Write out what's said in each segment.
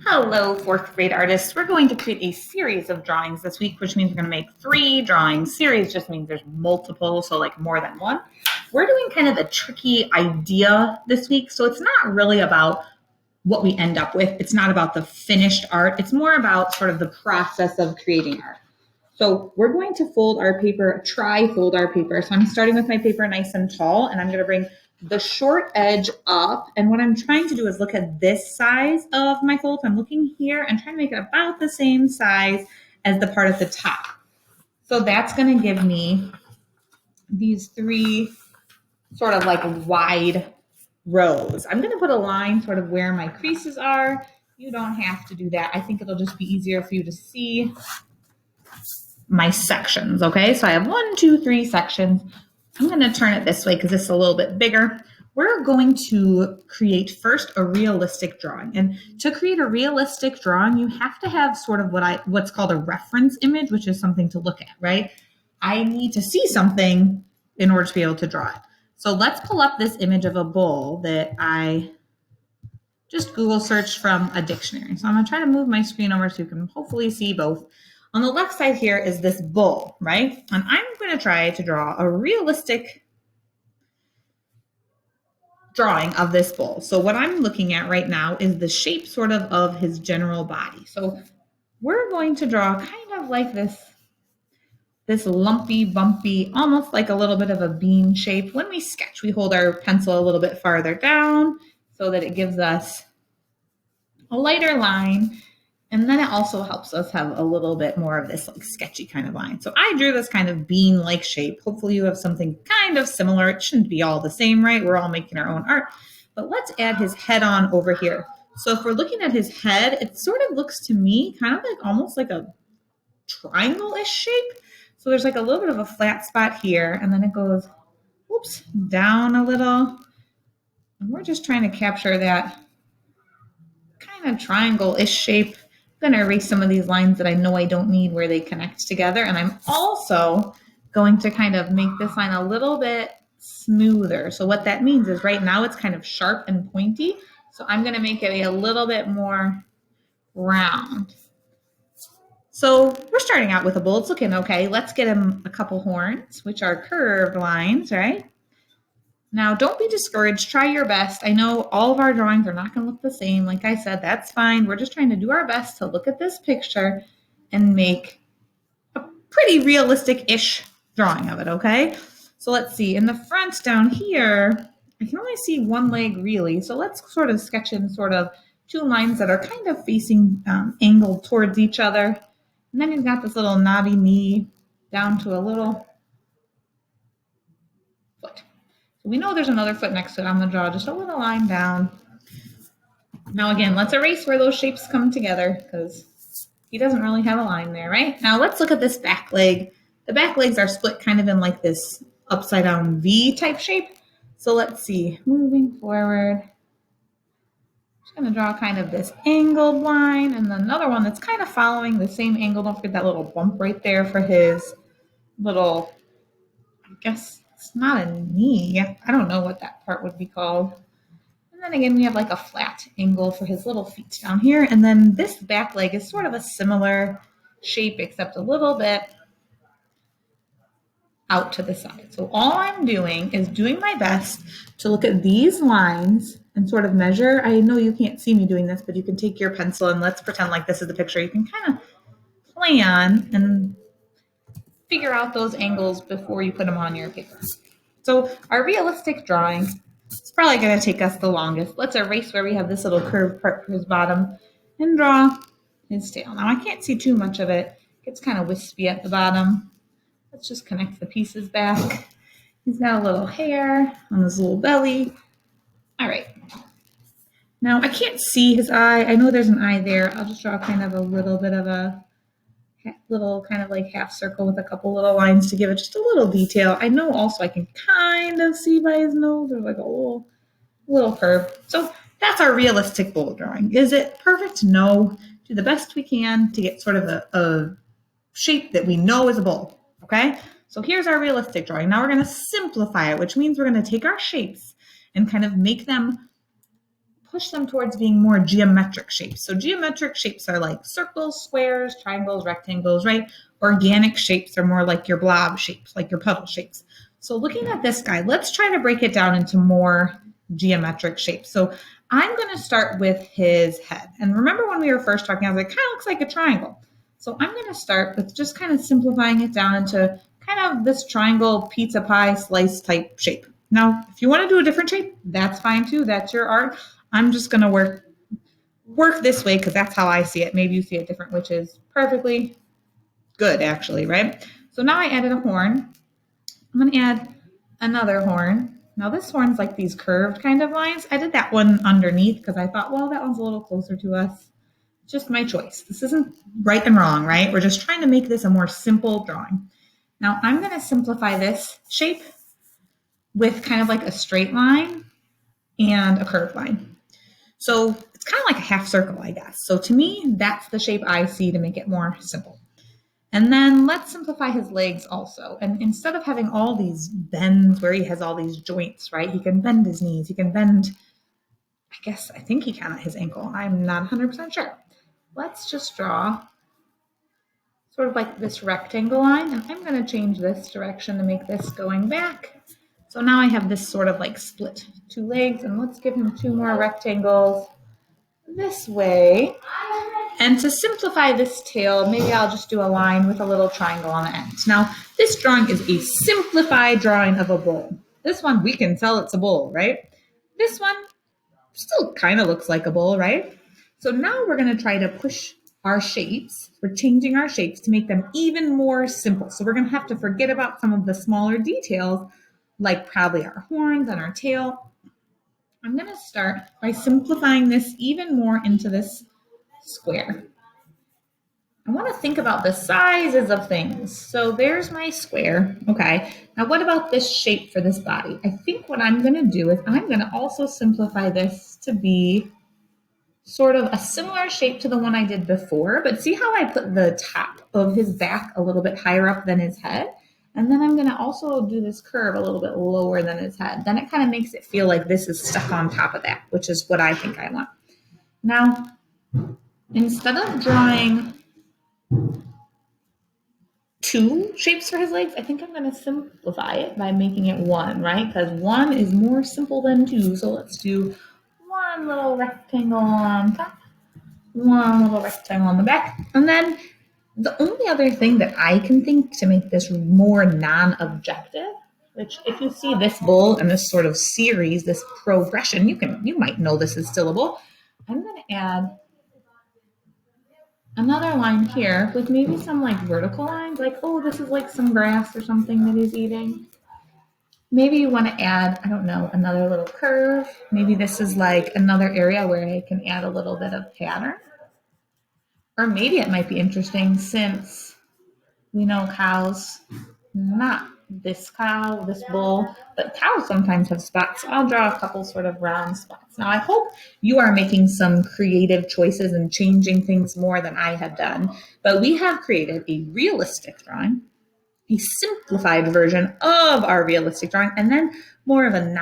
Hello, fourth grade artists. We're going to create a series of drawings this week, which means we're going to make 3 drawings. Series just means there's multiple, so like more than one. We're doing kind of a tricky idea this week, so it's not really about what we end up with. It's not about the finished art. It's more about sort of the process of creating art. So we're going to fold our paper, fold our paper. So I'm starting with my paper nice and tall, and I'm going to bring the short edge up. And what I'm trying to do is look at this size of my fold. I'm looking here and trying to make it about the same size as the part at the top. So that's going to give me these 3 sort of like wide rows. I'm going to put a line sort of where my creases are. You don't have to do that. I think it'll just be easier for you to see my sections, okay? So I have 1, 2, 3 sections. I'm going to turn it this way because this is a little bit bigger. We're going to create first a realistic drawing. And to create a realistic drawing, you have to have sort of what's called a reference image, which is something to look at, right? I need to see something in order to be able to draw it. So let's pull up this image of a bull that I just Google searched from a dictionary. So I'm going to try to move my screen over so you can hopefully see both. On the left side here is this bull, right? And I'm going to try to draw a realistic drawing of this bull. So what I'm looking at right now is the shape sort of his general body. So we're going to draw kind of like this lumpy, bumpy, almost like a little bit of a bean shape. When we sketch, we hold our pencil a little bit farther down so that it gives us a lighter line. And then it also helps us have a little bit more of this like sketchy kind of line. So I drew this kind of bean-like shape. Hopefully you have something kind of similar. It shouldn't be all the same, right? We're all making our own art. But let's add his head on over here. So if we're looking at his head, it sort of looks to me kind of like almost like a triangle-ish shape. So there's like a little bit of a flat spot here, and then it goes, oops, down a little. And we're just trying to capture that kind of triangle-ish shape. I'm going to erase some of these lines that I know I don't need where they connect together. And I'm also going to kind of make this line a little bit smoother. So what that means is right now it's kind of sharp and pointy. So I'm going to make it a little bit more round. So we're starting out with a bull. It's looking okay. Let's get him a couple horns, which are curved lines, right? Now, don't be discouraged. Try your best. I know all of our drawings are not going to look the same. Like I said, that's fine. We're just trying to do our best to look at this picture and make a pretty realistic-ish drawing of it, okay? So let's see. In the front down here, I can only see one leg really. So let's sort of sketch in sort of 2 lines that are kind of facing angled towards each other. And then you've got this little knobby knee down to a little foot. So we know there's another foot next to it. I'm going to draw just a little line down. Now again, let's erase where those shapes come together because he doesn't really have a line there, right? Now let's look at this back leg. The back legs are split kind of in like this upside down V type shape. So let's see, moving forward. I'm going to draw kind of this angled line and then another one that's kind of following the same angle. Don't forget that little bump right there for his little, I guess it's not a knee. I don't know what that part would be called. And then again, we have like a flat angle for his little feet down here. And then this back leg is sort of a similar shape, except a little bit out to the side. So all I'm doing is doing my best to look at these lines and sort of measure. I know you can't see me doing this, but you can take your pencil and let's pretend like this is the picture. You can kind of plan and figure out those angles before you put them on your paper. So our realistic drawing is probably going to take us the longest. Let's erase where we have this little curved part for his bottom and draw his tail. Now I can't see too much of it. It gets kind of wispy at the bottom. Let's just connect the pieces back. He's got a little hair on his little belly. All right. Now I can't see his eye. I know there's an eye there. I'll just draw kind of a little bit of a little kind of like half circle with a couple little lines to give it just a little detail. I know also I can kind of see by his nose. There's like a little curve. So that's our realistic bull drawing. Is it perfect? No. Do the best we can to get sort of a shape that we know is a bull. Okay, so here's our realistic drawing. Now we're going to simplify it, which means we're going to take our shapes and kind of make them push them towards being more geometric shapes. So geometric shapes are like circles, squares, triangles, rectangles, right? Organic shapes are more like your blob shapes, like your puddle shapes. So looking at this guy, let's try to break it down into more geometric shapes. So I'm going to start with his head. And remember when we were first talking, I was like, kind of looks like a triangle. So I'm going to start with just kind of simplifying it down into kind of this triangle pizza pie slice type shape. Now, if you want to do a different shape, that's fine too. That's your art. I'm just going to work this way because that's how I see it. Maybe you see it different, which is perfectly good actually, right? So now I added a horn. I'm going to add another horn. Now this horn's like these curved kind of lines. I did that one underneath because I thought, well, that one's a little closer to us. Just my choice. This isn't right and wrong, right? We're just trying to make this a more simple drawing. Now I'm going to simplify this shape with kind of like a straight line and a curved line. So it's kind of like a half circle, I guess. So to me, that's the shape I see to make it more simple. And then let's simplify his legs also. And instead of having all these bends where he has all these joints, right? He can bend his knees. He can bend, I think he can at his ankle. I'm not 100% sure. Let's just draw sort of like this rectangle line. And I'm going to change this direction to make this going back. So now I have this sort of like split two legs. And let's give him two more rectangles this way. And to simplify this tail, maybe I'll just do a line with a little triangle on the end. Now, this drawing is a simplified drawing of a bull. This one, we can tell it's a bull, right? This one still kind of looks like a bull, right? So now we're going to try to push our shapes. We're changing our shapes to make them even more simple. So we're going to have to forget about some of the smaller details, like probably our horns and our tail. I'm going to start by simplifying this even more into this square. I want to think about the sizes of things. So there's my square. Okay. Now what about this shape for this body? I think what I'm going to do is I'm going to also simplify this to be sort of a similar shape to the one I did before, but see how I put the top of his back a little bit higher up than his head? And then I'm going to also do this curve a little bit lower than his head. Then it kind of makes it feel like this is stuck on top of that, which is what I think I want. Now, instead of drawing two shapes for his legs, I think I'm going to simplify it by making it one, right? Because one is more simple than two. So let's do one little rectangle on top, one little rectangle on the back. And then the only other thing that I can think to make this more non-objective, which if you see this bull and this sort of series, this progression, you might know this is still a bull. I'm going to add another line here with maybe some like vertical lines, like, oh, this is like some grass or something that he's eating. Maybe you want to add, I don't know, another little curve. Maybe this is like another area where I can add a little bit of pattern. Or maybe it might be interesting since we know cows, not this cow, this bull, but cows sometimes have spots. So I'll draw a couple sort of round spots. Now I hope you are making some creative choices and changing things more than I have done, but we have created a realistic drawing, a simplified version of our realistic drawing, and then more of an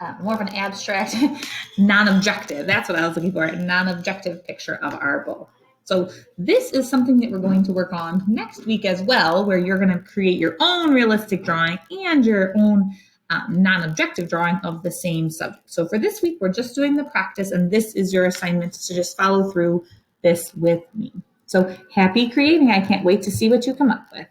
abstract, non-objective. That's what I was looking for, a non-objective picture of our bull. So this is something that we're going to work on next week as well, where you're going to create your own realistic drawing and your own non-objective drawing of the same subject. So for this week, we're just doing the practice, and this is your assignment to just follow through this with me. So happy creating. I can't wait to see what you come up with.